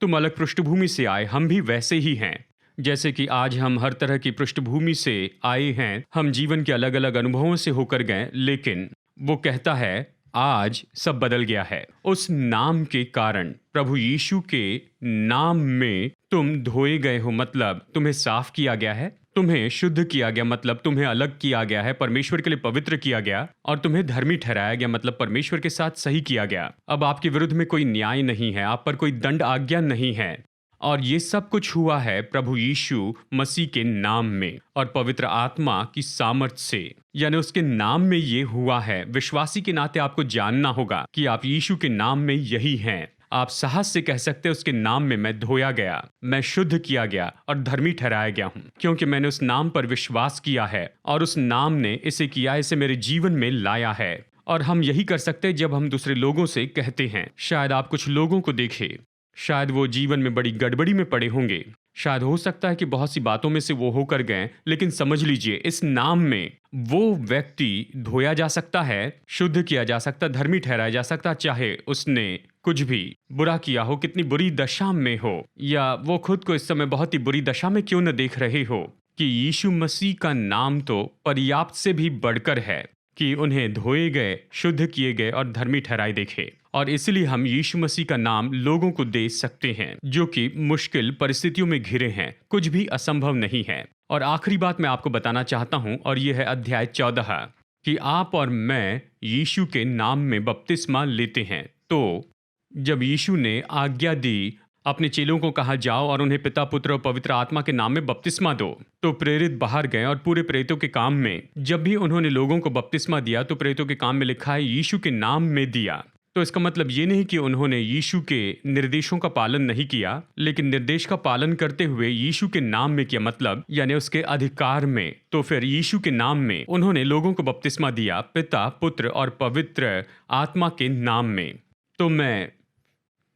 तुम अलग पृष्ठभूमि से आए, हम भी वैसे ही हैं। जैसे कि आज हम हर तरह की पृष्ठभूमि से आए हैं, हम जीवन के अलग अलग अनुभवों से होकर गए, लेकिन वो कहता है आज सब बदल गया है उस नाम के कारण। प्रभु यीशु के नाम में तुम धोए गए हो, मतलब तुम्हें साफ किया गया है, तुम्हें शुद्ध किया गया, मतलब तुम्हें अलग किया गया है, परमेश्वर के लिए पवित्र किया गया, और तुम्हें धर्मी ठहराया गया, मतलब परमेश्वर के साथ सही किया गया। अब आपके विरुद्ध में कोई न्याय नहीं है, आप पर कोई दंड आज्ञा नहीं है, और ये सब कुछ हुआ है प्रभु यीशु मसीह के नाम में और पवित्र आत्मा की सामर्थ से। यानी उसके नाम में ये हुआ है। विश्वासी के नाते आपको जानना होगा कि आप यीशु के नाम में यही हैं। आप साहस से कह सकते हैं, उसके नाम में मैं धोया गया, मैं शुद्ध किया गया और धर्मी ठहराया गया हूँ, क्योंकि मैंने उस नाम पर विश्वास किया है और उस नाम ने इसे किया, इसे मेरे जीवन में लाया है। और हम यही कर सकते हैं जब हम दूसरे लोगों से कहते हैं। शायद आप कुछ लोगों को देखें, शायद वो जीवन में बड़ी गड़बड़ी में पड़े होंगे, शायद हो सकता है कि बहुत सी बातों में से वो होकर गए, लेकिन समझ लीजिए इस नाम में वो व्यक्ति धोया जा सकता है, शुद्ध किया जा सकता, धर्मी ठहराया जा सकता, चाहे उसने कुछ भी बुरा किया हो, कितनी बुरी दशा में हो, या वो खुद को इस समय बहुत ही बुरी दशा में क्यों न देख रहे हो, कि यीशु मसीह का नाम तो पर्याप्त से भी बढ़कर है। कि उन्हें धोए गए, शुद्ध किए गए और धर्मी ठहराए देखे। और इसलिए हम यीशु मसीह का नाम लोगों को दे सकते हैं जो कि मुश्किल परिस्थितियों में घिरे हैं। कुछ भी असंभव नहीं है। और आखिरी बात मैं आपको बताना चाहता हूं, और यह है अध्याय 14, कि आप और मैं यीशु के नाम में बपतिस्मा लेते हैं। तो जब यीशु ने आज्ञा दी, अपने चेलों को कहा जाओ और उन्हें पिता, पुत्र और पवित्र आत्मा के नाम में बपतिस्मा दो, तो प्रेरित बाहर गए और पूरे प्रेरितों के काम में जब भी उन्होंने लोगों को बपतिस्मा दिया तो प्रेरितों के काम में लिखा है यीशु के नाम में दिया। तो इसका मतलब ये नहीं कि उन्होंने यीशु के निर्देशों का पालन नहीं किया, लेकिन निर्देश का पालन करते हुए यीशु के नाम में किया, मतलब यानी उसके अधिकार में। तो फिर यीशु के नाम में उन्होंने लोगों को बपतिस्मा दिया, पिता, पुत्र और पवित्र आत्मा के नाम में।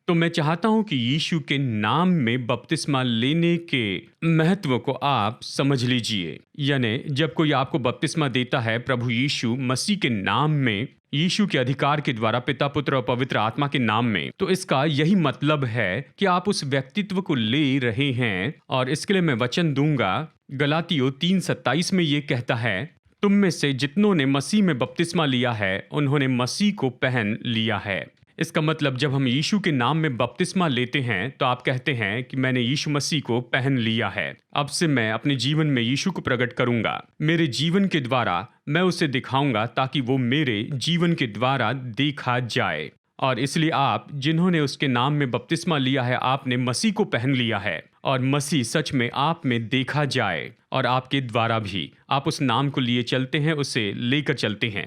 तो मैं चाहता हूं कि यीशु के नाम में बपतिस्मा लेने के महत्व को आप समझ लीजिए। यानी जब कोई आपको बपतिस्मा देता है प्रभु यीशु मसीह के नाम में, यीशु के अधिकार के द्वारा, पिता, पुत्र और पवित्र आत्मा के नाम में, तो इसका यही मतलब है कि आप उस व्यक्तित्व को ले रहे हैं। और इसके लिए मैं वचन दूंगा। गलातियों 3:27 में ये कहता है, तुम में से जितनों ने मसीह में बपतिस्मा लिया है उन्होंने मसीह को पहन लिया है। इसका मतलब जब हम यीशु के नाम में बपतिस्मा लेते हैं तो आप कहते हैं कि मैंने यीशु मसीह को पहन लिया है। अब से मैं अपने जीवन में यीशु को प्रकट करूंगा। मेरे जीवन के द्वारा मैं उसे दिखाऊंगा ताकि वो मेरे जीवन के द्वारा देखा जाए। और इसलिए आप जिन्होंने उसके नाम में बपतिस्मा लिया है, आपने मसीह को पहन लिया है और मसीह सच में आप में देखा जाए और आपके द्वारा भी आप उस नाम को लिए चलते हैं, उसे लेकर चलते हैं।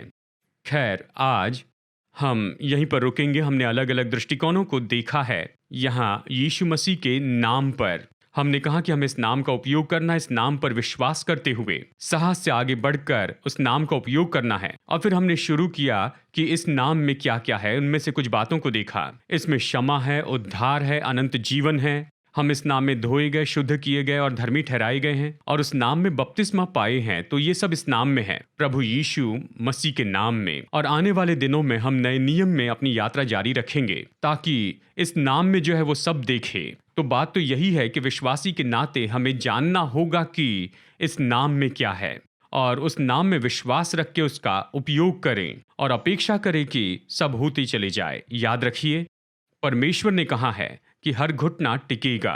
खैर, आज हम यहीं पर रुकेंगे। हमने अलग अलग दृष्टिकोणों को देखा है। यहाँ यीशु मसीह के नाम पर हमने कहा कि हमें इस नाम का उपयोग करना है, इस नाम पर विश्वास करते हुए साहस से आगे बढ़कर उस नाम का उपयोग करना है। और फिर हमने शुरू किया कि इस नाम में क्या क्या है। उनमें से कुछ बातों को देखा। इसमें क्षमा है, उद्धार है, अनंत जीवन है। हम इस नाम में धोए गए, शुद्ध किए गए और धर्मी ठहराए गए हैं और उस नाम में बपतिस्मा पाए हैं। तो ये सब इस नाम में है, प्रभु यीशु मसीह के नाम में। और आने वाले दिनों में हम नए नियम में अपनी यात्रा जारी रखेंगे ताकि इस नाम में जो है वो सब देखे। तो बात तो यही है कि विश्वासी के नाते हमें जानना होगा कि इस नाम में क्या है और उस नाम में विश्वास रख के उसका उपयोग करें और अपेक्षा करें कि सब होते चले जाए। याद रखिए, परमेश्वर ने कहा है कि हर घुटना टिकेगा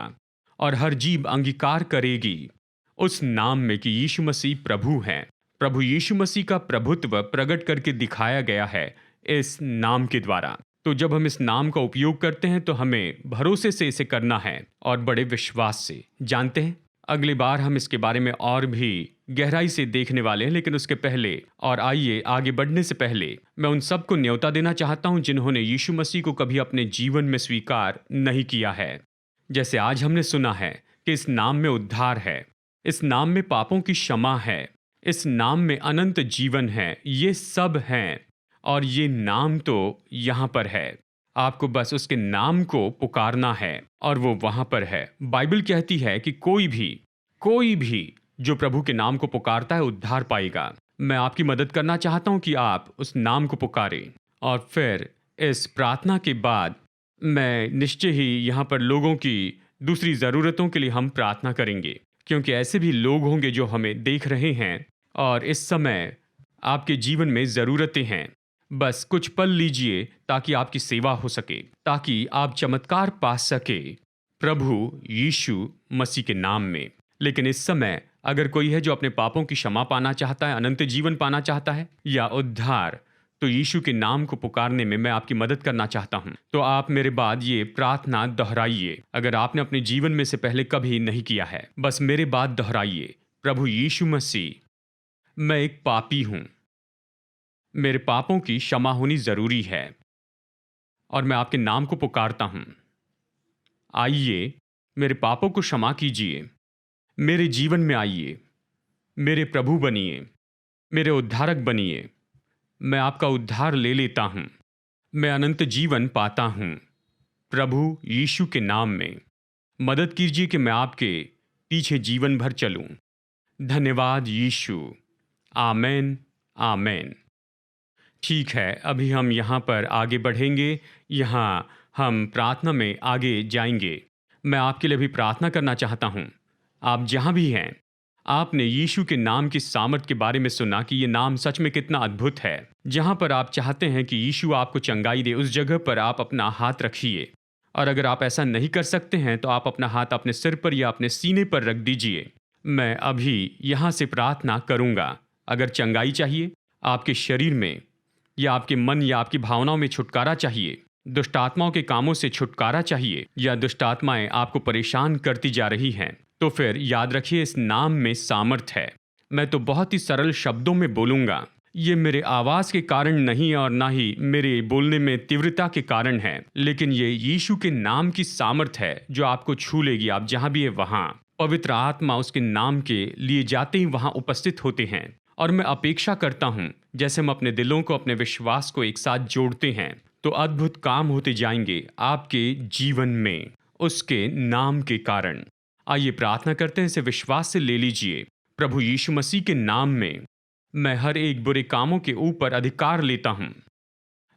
और हर जीभ अंगीकार करेगी उस नाम में कि यीशु मसीह प्रभु हैं। प्रभु यीशु मसीह का प्रभुत्व प्रकट करके दिखाया गया है इस नाम के द्वारा। तो जब हम इस नाम का उपयोग करते हैं तो हमें भरोसे से इसे करना है और बड़े विश्वास से। जानते हैं, अगली बार हम इसके बारे में और भी गहराई से देखने वाले हैं, लेकिन उसके पहले और आइए आगे बढ़ने से पहले मैं उन सब को न्योता देना चाहता हूं जिन्होंने यीशु मसीह को कभी अपने जीवन में स्वीकार नहीं किया है। जैसे आज हमने सुना है कि इस नाम में उद्धार है, इस नाम में पापों की क्षमा है, इस नाम में अनंत जीवन है। ये सब हैं और ये नाम तो यहाँ पर है। आपको बस उसके नाम को पुकारना है और वो वहां पर है। बाइबल कहती है कि कोई भी जो प्रभु के नाम को पुकारता है उद्धार पाएगा। मैं आपकी मदद करना चाहता हूं कि आप उस नाम को पुकारें। और फिर इस प्रार्थना के बाद मैं निश्चय ही यहाँ पर लोगों की दूसरी ज़रूरतों के लिए हम प्रार्थना करेंगे, क्योंकि ऐसे भी लोग होंगे जो हमें देख रहे हैं और इस समय आपके जीवन में ज़रूरतें हैं। बस कुछ पल लीजिए ताकि आपकी सेवा हो सके, ताकि आप चमत्कार पा सके प्रभु यीशु मसीह के नाम में। लेकिन इस समय अगर कोई है जो अपने पापों की क्षमा पाना चाहता है, अनंत जीवन पाना चाहता है या उद्धार, तो यीशु के नाम को पुकारने में मैं आपकी मदद करना चाहता हूं। तो आप मेरे बाद ये प्रार्थना दोहराइए। अगर आपने अपने जीवन में से पहले कभी नहीं किया है, बस मेरे बाद दोहराइए। प्रभु यीशु मसीह, मैं एक पापी हूं, मेरे पापों की क्षमा होनी जरूरी है और मैं आपके नाम को पुकारता हूं। आइए, मेरे पापों को क्षमा कीजिए, मेरे जीवन में आइए, मेरे प्रभु बनिए, मेरे उद्धारक बनिए। मैं आपका उद्धार ले लेता हूं, मैं अनंत जीवन पाता हूं। प्रभु यीशु के नाम में मदद कीजिए कि मैं आपके पीछे जीवन भर चलूं। धन्यवाद यीशु। आमेन, आमेन। ठीक है, अभी हम यहाँ पर आगे बढ़ेंगे। यहाँ हम प्रार्थना में आगे जाएंगे। मैं आपके लिए भी प्रार्थना करना चाहता हूँ। आप जहाँ भी हैं, आपने यीशु के नाम की सामर्थ के बारे में सुना कि ये नाम सच में कितना अद्भुत है। जहां पर आप चाहते हैं कि यीशु आपको चंगाई दे, उस जगह पर आप अपना हाथ रखिए। और अगर आप ऐसा नहीं कर सकते हैं तो आप अपना हाथ अपने सिर पर या अपने सीने पर रख दीजिए। मैं अभी यहाँ से प्रार्थना करूँगा। अगर चंगाई चाहिए आपके शरीर में, या आपके मन या आपकी भावनाओं में छुटकारा चाहिए, दुष्ट आत्माओं के कामों से छुटकारा चाहिए, या दुष्ट आत्माएं आपको परेशान करती जा रही हैं, तो फिर याद रखिए इस नाम में सामर्थ है। मैं तो बहुत ही सरल शब्दों में बोलूँगा। ये मेरे आवाज़ के कारण नहीं और ना ही मेरे बोलने में तीव्रता के कारण है, लेकिन ये यीशु के नाम की सामर्थ है जो आपको छू लेगी। आप जहाँ भी है वहाँ पवित्र आत्मा उसके नाम के लिए जाते ही वहाँ उपस्थित होते हैं। और मैं अपेक्षा करता हूँ जैसे हम अपने दिलों को, अपने विश्वास को एक साथ जोड़ते हैं तो अद्भुत काम होते जाएंगे आपके जीवन में उसके नाम के कारण। आइए प्रार्थना करते हैं, इसे विश्वास से ले लीजिए। प्रभु यीशु मसीह के नाम में मैं हर एक बुरे कामों के ऊपर अधिकार लेता हूँ।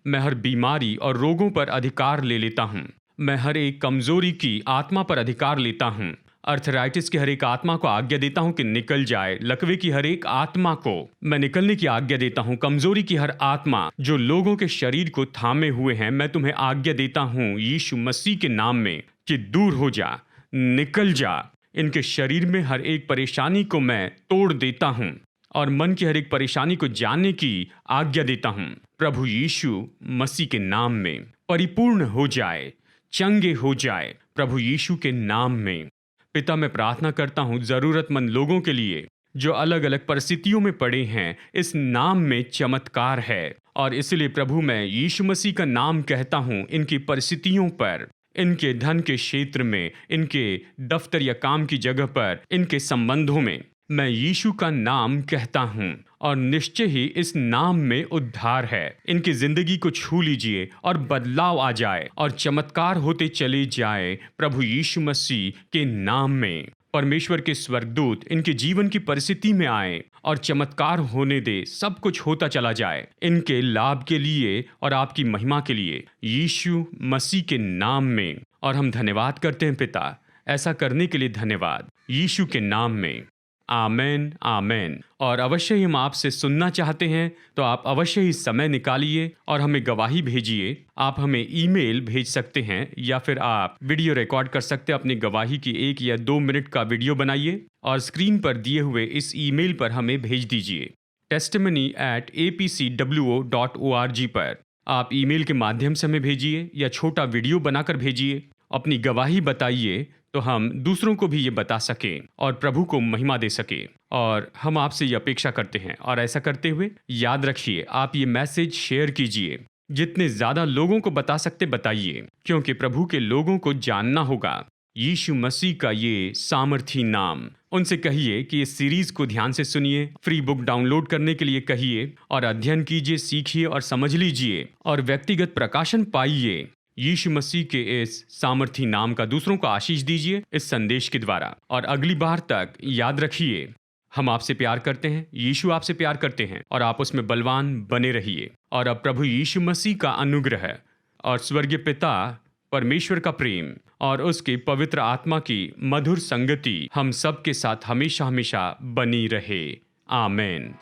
मैं हर बीमारी और रोगों पर अधिकार ले लेता हूँ। मैं हर एक कमजोरी की आत्मा पर अधिकार लेता हूँ। अर्थराइटिस की हर एक आत्मा को आज्ञा देता हूं कि निकल जाए। लकवे की हर एक आत्मा को मैं निकलने की आज्ञा देता हूं। कमजोरी की हर आत्मा जो लोगों के शरीर को थामे हुए हैं, मैं तुम्हें आज्ञा देता हूं यीशु मसीह के नाम में कि दूर हो जा, निकल जा। इनके शरीर में हर एक परेशानी को मैं तोड़ देता हूं और मन की हर एक परेशानी को जानने की आज्ञा देता हूं। प्रभु यीशु मसीह के नाम में परिपूर्ण हो जाए, चंगे हो जाए प्रभु यीशु के नाम में। पिता, मैं प्रार्थना करता हूँ ज़रूरतमंद लोगों के लिए जो अलग अलग परिस्थितियों में पड़े हैं। इस नाम में चमत्कार है और इसलिए प्रभु मैं यीशु मसीह का नाम कहता हूँ इनकी परिस्थितियों पर, इनके धन के क्षेत्र में, इनके दफ्तर या काम की जगह पर, इनके संबंधों में मैं यीशु का नाम कहता हूँ और निश्चय ही इस नाम में उद्धार है। इनकी जिंदगी को छू लीजिए और बदलाव आ जाए और चमत्कार होते चले जाए प्रभु यीशु मसीह के नाम में। परमेश्वर के स्वर्गदूत इनके जीवन की परिस्थिति में आए और चमत्कार होने दे। सब कुछ होता चला जाए इनके लाभ के लिए और आपकी महिमा के लिए, यीशु मसीह के नाम में। और हम धन्यवाद करते हैं पिता, ऐसा करने के लिए धन्यवाद यीशु के नाम में। आमेन, आमेन। और अवश्य ही हम आपसे सुनना चाहते हैं तो आप अवश्य ही समय निकालिए और हमें गवाही भेजिए। आप हमें ईमेल भेज सकते हैं या फिर आप वीडियो रिकॉर्ड कर सकते हैं। अपनी गवाही की 1 या 2 मिनट का वीडियो बनाइए और स्क्रीन पर दिए हुए इस ईमेल पर हमें भेज दीजिए। testimony@apcwo.org पर आप ईमेल के माध्यम से हमें भेजिए या छोटा वीडियो बनाकर भेजिए। अपनी गवाही बताइए तो हम दूसरों को भी ये बता सकें और प्रभु को महिमा दे सकें। और हम आपसे ये अपेक्षा करते हैं। और ऐसा करते हुए याद रखिए, आप ये मैसेज शेयर कीजिए, जितने ज़्यादा लोगों को बता सकते बताइए, क्योंकि प्रभु के लोगों को जानना होगा यीशु मसीह का ये सामर्थी नाम। उनसे कहिए कि इस सीरीज को ध्यान से सुनिए, फ्री बुक डाउनलोड करने के लिए कहिए और अध्ययन कीजिए, सीखिए और समझ लीजिए और व्यक्तिगत प्रकाशन पाइए। यीशु मसीह के इस सामर्थी नाम का दूसरों को आशीष दीजिए इस संदेश के द्वारा। और अगली बार तक याद रखिए, हम आपसे प्यार करते हैं, यीशु आपसे प्यार करते हैं और आप उसमें बलवान बने रहिए। और अब प्रभु यीशु मसीह का अनुग्रह और स्वर्गीय पिता परमेश्वर का प्रेम और उसके पवित्र आत्मा की मधुर संगति हम सब के साथ हमेशा हमेशा बनी रहे। आमेन।